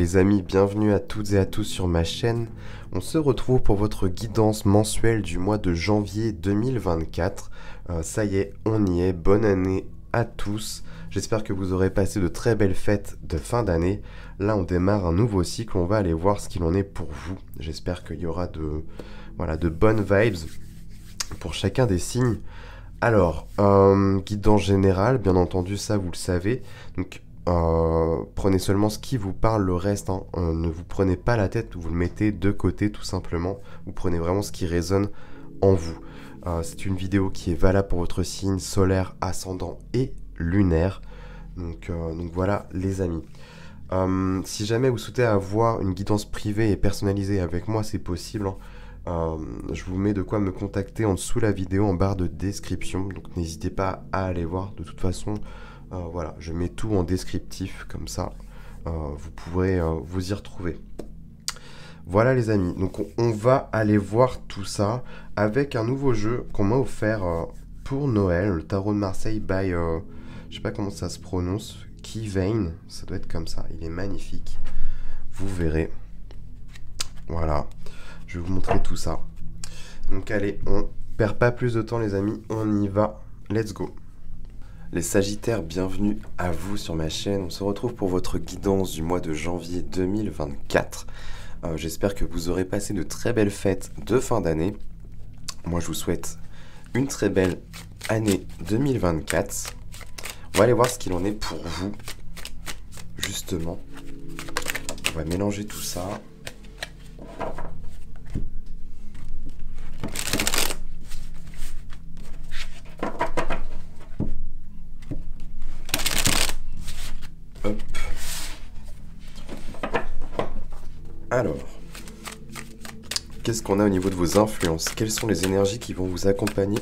Les amis, bienvenue à toutes et à tous sur ma chaîne. On se retrouve pour votre guidance mensuelle du mois de janvier 2024. Ça y est, on y est. Bonne année à tous. J'espère que vous aurez passé de très belles fêtes de fin d'année. Là, on démarre un nouveau cycle. On va aller voir ce qu'il en est pour vous. J'espère qu'il y aura de bonnes vibes pour chacun des signes. Alors, guidance générale, bien entendu, ça vous le savez. Donc, prenez seulement ce qui vous parle, le reste, ne vous prenez pas la tête, vous le mettez de côté tout simplement. Vous prenez vraiment ce qui résonne en vous. C'est une vidéo qui est valable pour votre signe solaire, ascendant et lunaire. Donc voilà les amis. Si jamais vous souhaitez avoir une guidance privée et personnalisée avec moi, c'est possible. Je vous mets de quoi me contacter en dessous la vidéo en barre de description. Donc n'hésitez pas à aller voir. De toute façon, voilà, je mets tout en descriptif comme ça. Vous pourrez vous y retrouver. Voilà les amis. Donc on va aller voir tout ça avec un nouveau jeu qu'on m'a offert pour Noël. Le tarot de Marseille by, je sais pas comment ça se prononce, Keyvein. Ça doit être comme ça. Il est magnifique. Vous verrez. Voilà. Je vais vous montrer tout ça. Donc allez, on perd pas plus de temps les amis, on y va. Let's go. Les Sagittaires, bienvenue à vous sur ma chaîne. On se retrouve pour votre guidance du mois de janvier 2024. J'espère que vous aurez passé de très belles fêtes de fin d'année. Moi, je vous souhaite une très belle année 2024. On va aller voir ce qu'il en est pour vous, justement. On va mélanger tout ça. Hop. Alors, qu'est-ce qu'on a au niveau de vos influences? Quelles sont les énergies qui vont vous accompagner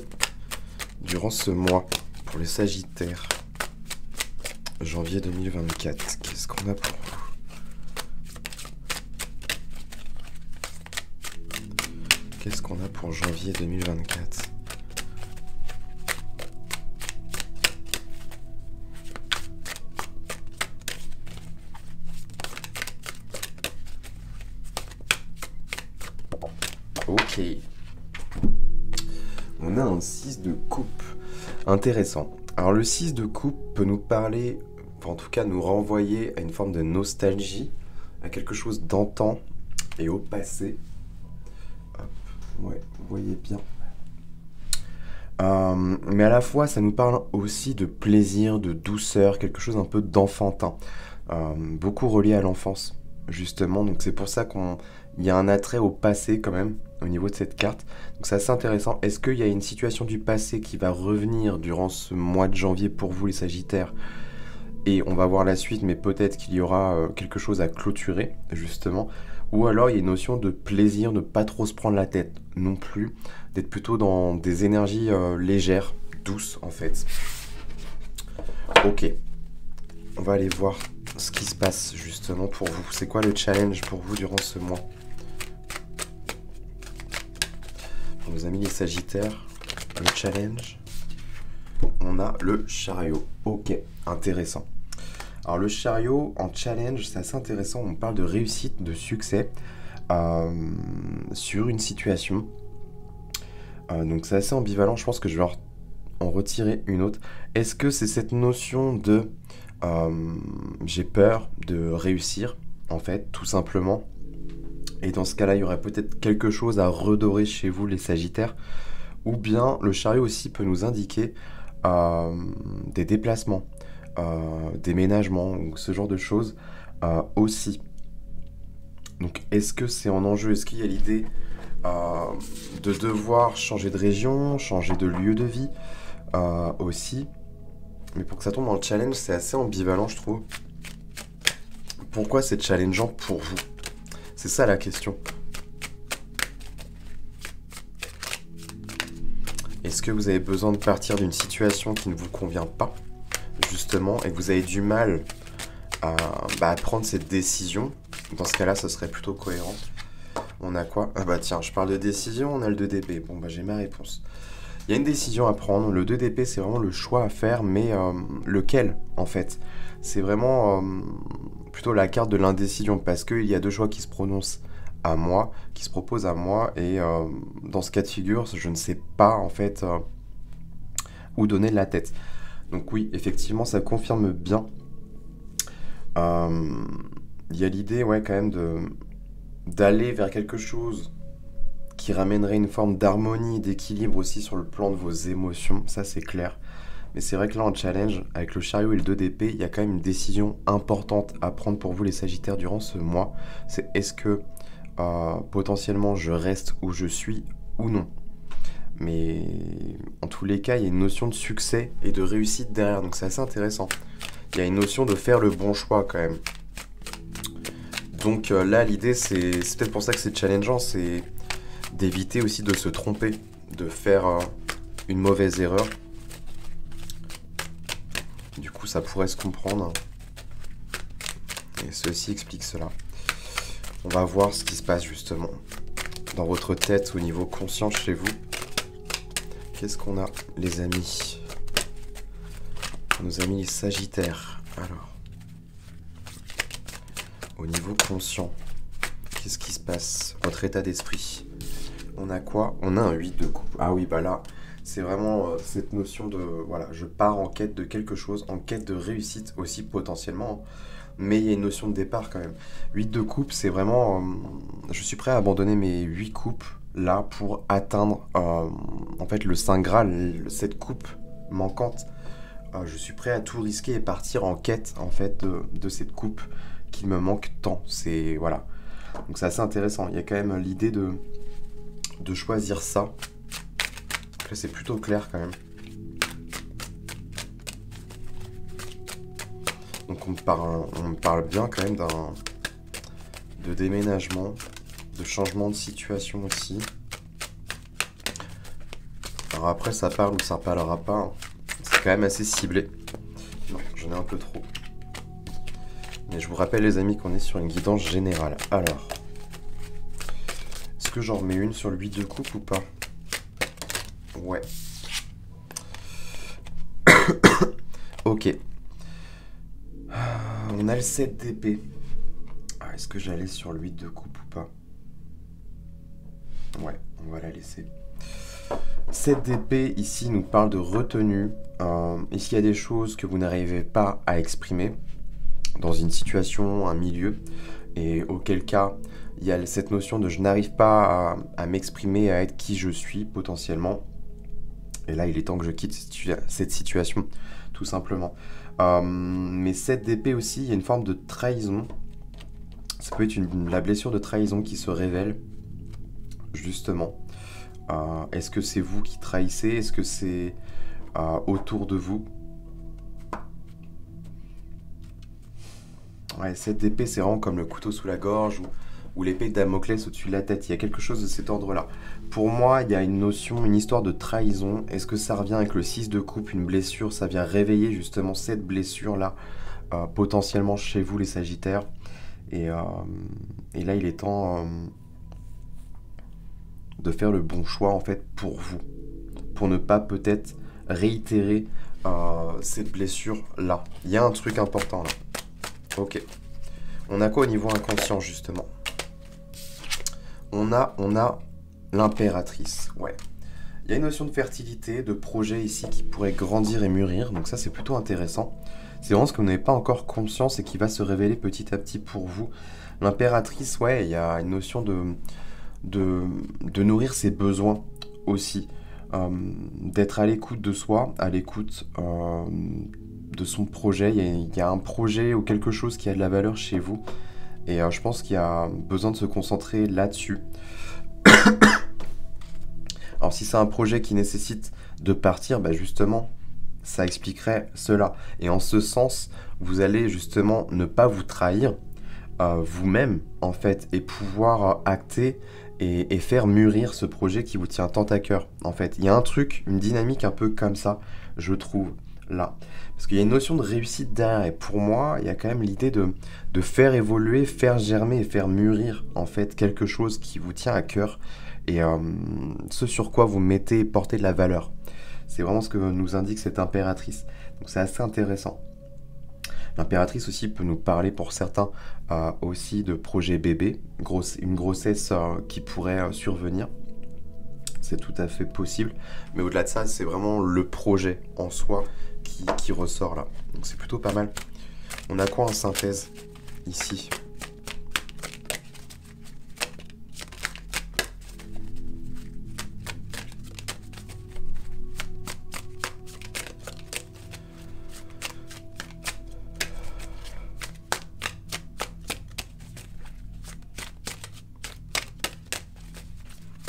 durant ce mois pour les Sagittaires? Janvier 2024, qu'est-ce qu'on a pour vous? Qu'est-ce qu'on a pour janvier 2024? Ok. On a un 6 de coupe. Intéressant. Alors le 6 de coupe peut nous parler, enfin, en tout cas nous renvoyer à une forme de nostalgie, à quelque chose d'antan et au passé. Hop. Ouais, vous voyez bien. Mais à la fois ça nous parle aussi de plaisir, de douceur, quelque chose un peu d'enfantin. Beaucoup relié à l'enfance, justement. Donc c'est pour ça qu'il y a un attrait au passé quand même, au niveau de cette carte. Donc c'est assez intéressant. Est-ce qu'il y a une situation du passé qui va revenir durant ce mois de janvier pour vous les Sagittaires? Et on va voir la suite, mais peut-être qu'il y aura quelque chose à clôturer, justement. Ou alors il y a une notion de plaisir, de ne pas trop se prendre la tête non plus, d'être plutôt dans des énergies légères, douces en fait. Ok, on va aller voir ce qui se passe justement pour vous. C'est quoi le challenge pour vous durant ce mois? Pour nos amis les Sagittaires, le challenge, on a le chariot. Ok, intéressant. Alors le chariot en challenge, c'est assez intéressant. On parle de réussite, de succès sur une situation. Donc c'est assez ambivalent. Je pense que je vais en retirer une autre. Est-ce que c'est cette notion de j'ai peur de réussir, en fait, tout simplement? Et dans ce cas-là, il y aurait peut-être quelque chose à redorer chez vous, les Sagittaires. Ou bien, le chariot aussi peut nous indiquer des déplacements, déménagements, ou ce genre de choses aussi. Donc, est-ce que c'est en enjeu? Est-ce qu'il y a l'idée de devoir changer de région, changer de lieu de vie aussi? Mais pour que ça tombe dans le challenge, c'est assez ambivalent, je trouve. Pourquoi c'est challengeant pour vous? C'est ça la question. Est-ce que vous avez besoin de partir d'une situation qui ne vous convient pas, justement, et que vous avez du mal à prendre cette décision? Dans ce cas-là, ça serait plutôt cohérent. On a quoi? Ah bah tiens, je parle de décision, on a le 2DB. Bon bah j'ai ma réponse. Il y a une décision à prendre. Le 2 d'épée, c'est vraiment le choix à faire, mais lequel, en fait? C'est vraiment plutôt la carte de l'indécision, parce qu'il y a deux choix qui se prononcent à moi, qui se proposent à moi, et dans ce cas de figure, je ne sais pas, en fait, où donner la tête. Donc oui, effectivement, ça confirme bien. Euh, Il y a l'idée, ouais, quand même, d'aller vers quelque chose qui ramènerait une forme d'harmonie, d'équilibre aussi sur le plan de vos émotions, ça c'est clair. Mais c'est vrai que là en challenge, avec le chariot et le 2 d'épée, il y a quand même une décision importante à prendre pour vous les Sagittaires durant ce mois. C'est est-ce que potentiellement je reste où je suis ou non. Mais en tous les cas, il y a une notion de succès et de réussite derrière, donc c'est assez intéressant. Il y a une notion de faire le bon choix quand même. Donc là, l'idée, c'est peut-être pour ça que c'est challengeant, c'est d'éviter aussi de se tromper, de faire une mauvaise erreur. Du coup, ça pourrait se comprendre. Et ceci explique cela. On va voir ce qui se passe justement dans votre tête au niveau conscient chez vous. Qu'est-ce qu'on a, les amis? Nos amis les Sagittaires. Alors, au niveau conscient, qu'est-ce qui se passe? Votre état d'esprit. On a quoi? On a un 8 de coupe. Ah oui, bah là, c'est vraiment cette notion de... Voilà, je pars en quête de quelque chose, en quête de réussite aussi potentiellement. Mais il y a une notion de départ quand même. 8 de coupe, c'est vraiment... je suis prêt à abandonner mes 8 coupes là pour atteindre en fait le Saint Graal, cette coupe manquante. Je suis prêt à tout risquer et partir en quête en fait de cette coupe qui me manque tant. C'est... Voilà. Donc c'est assez intéressant. Il y a quand même l'idée de choisir ça. Là, c'est plutôt clair quand même. Donc on me parle bien quand même de déménagement, de changement de situation aussi. Alors après, ça parle ou ça parlera pas. Hein. C'est quand même assez ciblé. Non, j'en ai un peu trop. Mais je vous rappelle les amis qu'on est sur une guidance générale. Alors, est-ce que j'en remets une sur le 8 de coupe ou pas? Ouais. Ok. On a le 7 d'épée. Ah, est-ce que j'allais sur le 8 de coupe ou pas? Ouais, on va la laisser. 7 d'épée, ici, nous parle de retenue. Est-ce qu'il y a des choses que vous n'arrivez pas à exprimer dans une situation, un milieu? Et auquel cas, il y a cette notion de je n'arrive pas à m'exprimer, à être qui je suis potentiellement. Et là, il est temps que je quitte cette situation, tout simplement. Mais 7 d'épée aussi, il y a une forme de trahison. Ça peut être la blessure de trahison qui se révèle, justement. Est-ce que c'est vous qui trahissez? Est-ce que c'est autour de vous? Ouais, 7 d'épée, c'est vraiment comme le couteau sous la gorge ou l'épée de Damoclès au-dessus de la tête. Il y a quelque chose de cet ordre-là. Pour moi, il y a une notion, une histoire de trahison. Est-ce que ça revient avec le 6 de coupe, une blessure? Ça vient réveiller justement cette blessure-là, potentiellement chez vous, les Sagittaires. Et là, il est temps de faire le bon choix, en fait, pour vous. Pour ne pas peut-être réitérer cette blessure-là. Il y a un truc important, là. Ok. On a quoi au niveau inconscient, justement? On a l'impératrice, ouais. Il y a une notion de fertilité, de projet ici qui pourrait grandir et mûrir, donc ça c'est plutôt intéressant. C'est vraiment ce que vous n'avez pas encore conscience et qui va se révéler petit à petit pour vous. L'impératrice, ouais, il y a une notion de nourrir ses besoins aussi. D'être à l'écoute de soi, à l'écoute de son projet. Il y a un projet ou quelque chose qui a de la valeur chez vous. Et je pense qu'il y a besoin de se concentrer là-dessus. Alors si c'est un projet qui nécessite de partir, bah justement, ça expliquerait cela. Et en ce sens, vous allez justement ne pas vous trahir vous-même, en fait, et pouvoir acter et faire mûrir ce projet qui vous tient tant à cœur, en fait. Il y a un truc, une dynamique un peu comme ça, je trouve, là. Parce qu'il y a une notion de réussite derrière, et pour moi, il y a quand même l'idée de faire évoluer, faire germer et faire mûrir, en fait, quelque chose qui vous tient à cœur. et ce sur quoi vous mettez et portez de la valeur. C'est vraiment ce que nous indique cette impératrice. Donc c'est assez intéressant. L'impératrice aussi peut nous parler pour certains aussi de projet bébé, une grossesse qui pourrait survenir. C'est tout à fait possible. Mais au-delà de ça, c'est vraiment le projet en soi qui ressort là. Donc c'est plutôt pas mal. On a quoi en synthèse ici ?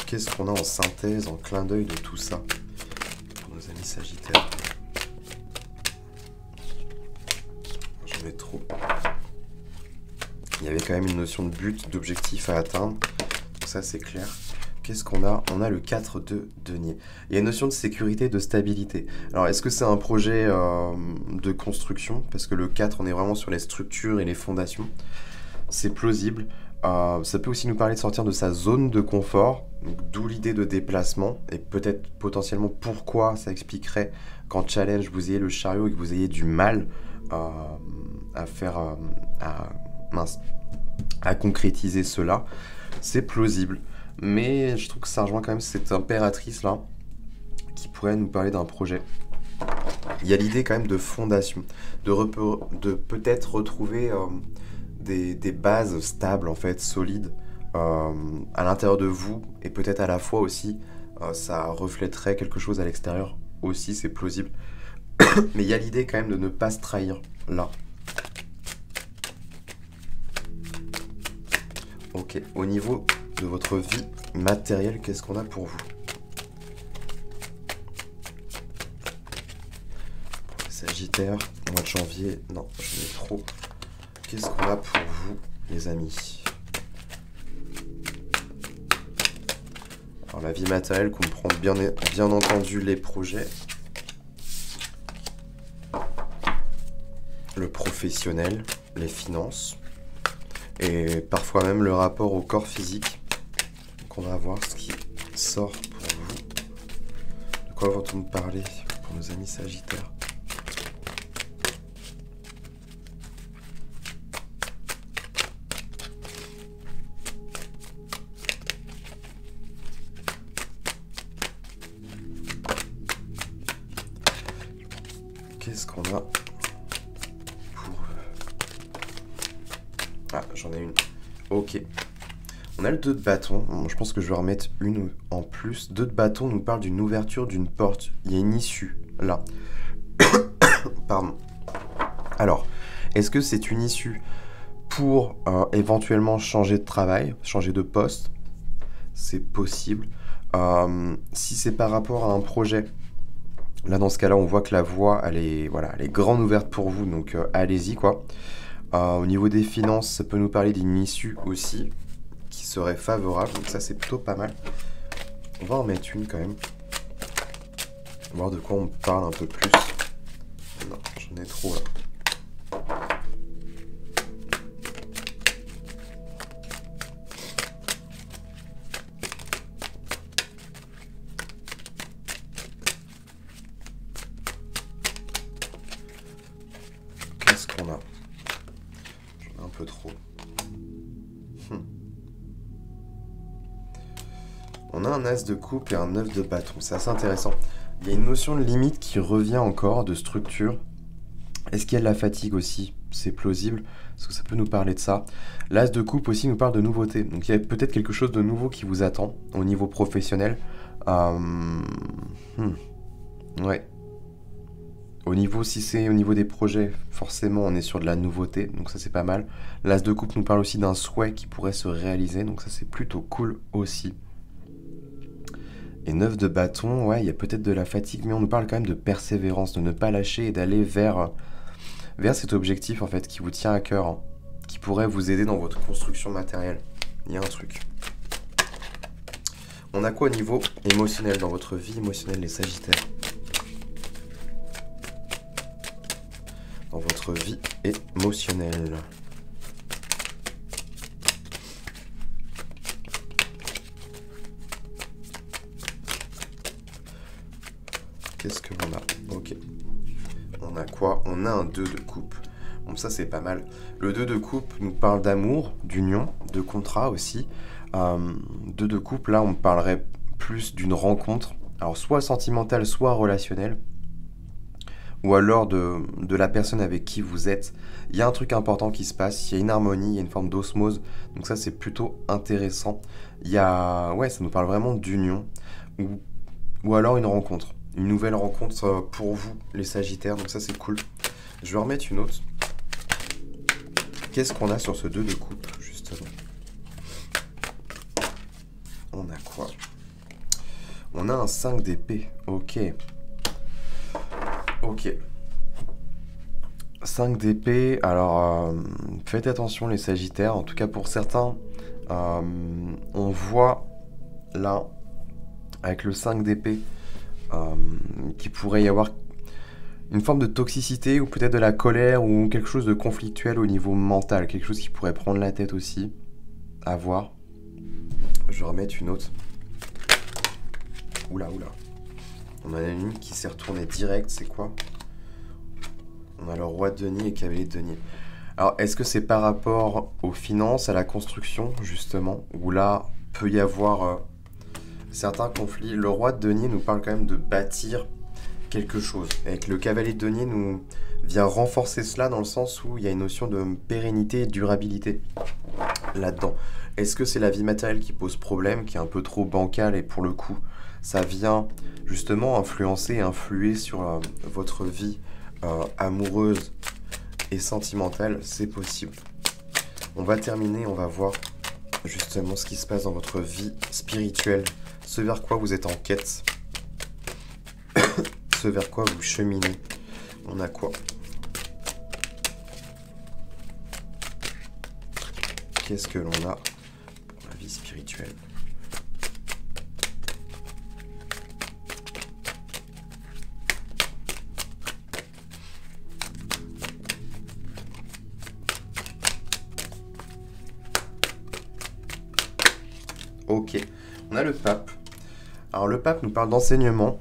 Qu'est-ce qu'on a en synthèse, en clin d'œil de tout ça pour nos amis Sagittaires? J'en ai trop. Il y avait quand même une notion de but, d'objectif à atteindre. Donc ça, c'est clair. Qu'est-ce qu'on a? On a le 4 de denier. Il y a une notion de sécurité, de stabilité. Alors, est-ce que c'est un projet de construction? Parce que le 4, on est vraiment sur les structures et les fondations. C'est plausible. Ça peut aussi nous parler de sortir de sa zone de confort, d'où l'idée de déplacement, et peut-être potentiellement pourquoi ça expliquerait qu'en challenge vous ayez le chariot et que vous ayez du mal à concrétiser cela. C'est plausible, mais je trouve que ça rejoint quand même cette impératrice là qui pourrait nous parler d'un projet. Il y a l'idée quand même de fondation, de peut-être retrouver des bases stables, en fait, solides, à l'intérieur de vous, et peut-être à la fois aussi, ça reflèterait quelque chose à l'extérieur aussi, c'est plausible. Mais il y a l'idée quand même de ne pas se trahir, là. Ok, au niveau de votre vie matérielle, qu'est-ce qu'on a pour vous? Sagittaire, mois de janvier, non, j'en ai trop. Qu'est-ce qu'on a pour vous, les amis? Alors, la vie matérielle comprend bien entendu les projets, le professionnel, les finances, et parfois même le rapport au corps physique. Donc on va voir ce qui sort pour vous. De quoi va-t-on parler pour nos amis Sagittaires? Qu'est-ce qu'on a pour... Ah, j'en ai une. Ok. On a le 2 de bâton. Bon, je pense que je vais remettre une en plus. 2 de bâton nous parle d'une ouverture d'une porte. Il y a une issue, là. Pardon. Alors, est-ce que c'est une issue pour éventuellement changer de travail, changer de poste? C'est possible. Si c'est par rapport à un projet... Là, dans ce cas-là, on voit que la voie, elle est grande ouverte pour vous, donc allez-y, quoi. Au niveau des finances, ça peut nous parler d'une issue aussi, qui serait favorable, donc ça, c'est plutôt pas mal. On va en mettre une, quand même. Voir de quoi on parle un peu plus. Non, j'en ai trop, là. Qu'est-ce qu'on a? J'en ai un peu trop. On a un as de coupe et un 9 de bâton. C'est assez intéressant. Il y a une notion de limite qui revient encore, de structure. Est-ce qu'il y a de la fatigue aussi? C'est plausible, parce que ça peut nous parler de ça. L'as de coupe aussi nous parle de nouveauté. Donc il y a peut-être quelque chose de nouveau qui vous attend au niveau professionnel. Ouais. Si c'est au niveau des projets, forcément on est sur de la nouveauté, donc ça c'est pas mal. L'as de coupe nous parle aussi d'un souhait qui pourrait se réaliser, donc ça c'est plutôt cool aussi. Et 9 de bâton, ouais, il y a peut-être de la fatigue, mais on nous parle quand même de persévérance, de ne pas lâcher et d'aller vers cet objectif en fait qui vous tient à cœur, hein, qui pourrait vous aider dans votre construction matérielle. Il y a un truc. On a quoi au niveau émotionnel dans votre vie émotionnelle, les Sagittaires? Dans votre vie émotionnelle. Qu'est-ce que l'on a? Ok. On a quoi? On a un 2 de coupe. Bon, ça, c'est pas mal. Le 2 de coupe nous parle d'amour, d'union, de contrat aussi. 2 de coupe, là, on parlerait plus d'une rencontre. Alors, soit sentimentale, soit relationnelle. Ou alors de la personne avec qui vous êtes. Il y a un truc important qui se passe, il y a une harmonie, il y a une forme d'osmose. Donc ça, c'est plutôt intéressant. Ouais, ça nous parle vraiment d'union. Ou alors une rencontre. Une nouvelle rencontre pour vous, les Sagittaires. Donc ça, c'est cool. Je vais remettre une autre. Qu'est-ce qu'on a sur ce 2 de coupe, justement? On a quoi? On a un 5 d'épée. Ok. Ok. 5 d'épée. Alors, faites attention, les Sagittaires. En tout cas, pour certains, on voit là, avec le 5 d'épée, qu'il pourrait y avoir une forme de toxicité ou peut-être de la colère ou quelque chose de conflictuel au niveau mental, quelque chose qui pourrait prendre la tête aussi. À voir. Je vais remettre une autre. Oula, oula. On en a une qui s'est retournée direct, c'est quoi? On a le roi de denier et cavalier de denier. Alors, est-ce que c'est par rapport aux finances, à la construction, justement, où là, peut y avoir certains conflits? Le roi de denier nous parle quand même de bâtir quelque chose. Avec le cavalier de denier nous vient renforcer cela dans le sens où il y a une notion de pérennité et de durabilité là-dedans. Est-ce que c'est la vie matérielle qui pose problème, qui est un peu trop bancale et pour le coup, ça vient justement influencer et influer sur votre vie amoureuse et sentimentale? C'est possible. On va terminer, on va voir justement ce qui se passe dans votre vie spirituelle, ce vers quoi vous êtes en quête, ce vers quoi vous cheminez. On a quoi? Qu'est-ce que l'on a pour la vie spirituelle? Ok, on a le pape. Alors le pape nous parle d'enseignement,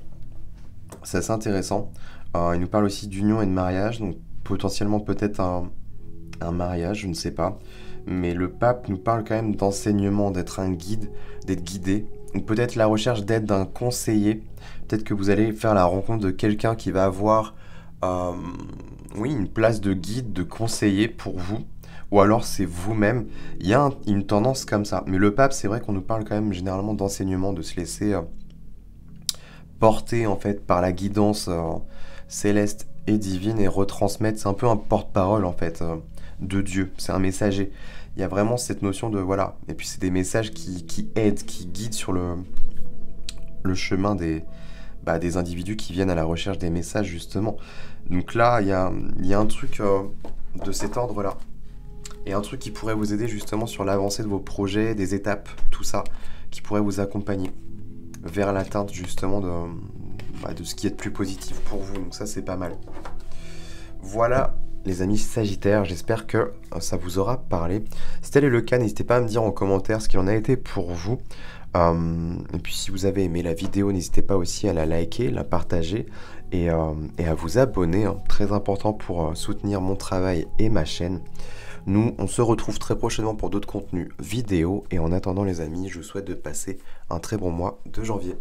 c'est assez intéressant. Il nous parle aussi d'union et de mariage, donc potentiellement peut-être un mariage, je ne sais pas. Mais le pape nous parle quand même d'enseignement, d'être un guide, d'être guidé. Ou peut-être la recherche d'aide d'un conseiller. Peut-être que vous allez faire la rencontre de quelqu'un qui va avoir oui, une place de guide, de conseiller pour vous. Ou alors c'est vous-même. Il y a une tendance comme ça. Mais le pape, c'est vrai qu'on nous parle quand même généralement d'enseignement, de se laisser porter en fait par la guidance céleste et divine et retransmettre. C'est un peu un porte-parole en fait de Dieu. C'est un messager. Il y a vraiment cette notion de voilà. Et puis c'est des messages qui aident, qui guident sur le chemin des individus qui viennent à la recherche des messages justement. Donc là, il y a un truc de cet ordre-là. Et un truc qui pourrait vous aider justement sur l'avancée de vos projets, des étapes, tout ça, qui pourrait vous accompagner vers l'atteinte justement de ce qui est de plus positif pour vous. Donc ça, c'est pas mal. Voilà, les amis Sagittaires, j'espère que ça vous aura parlé. Si tel est le cas, n'hésitez pas à me dire en commentaire ce qu'il en a été pour vous. Et puis si vous avez aimé la vidéo, n'hésitez pas aussi à la liker, la partager et à vous abonner, hein, très important pour soutenir mon travail et ma chaîne. Nous, on se retrouve très prochainement pour d'autres contenus vidéo. Et en attendant les amis, je vous souhaite de passer un très bon mois de janvier.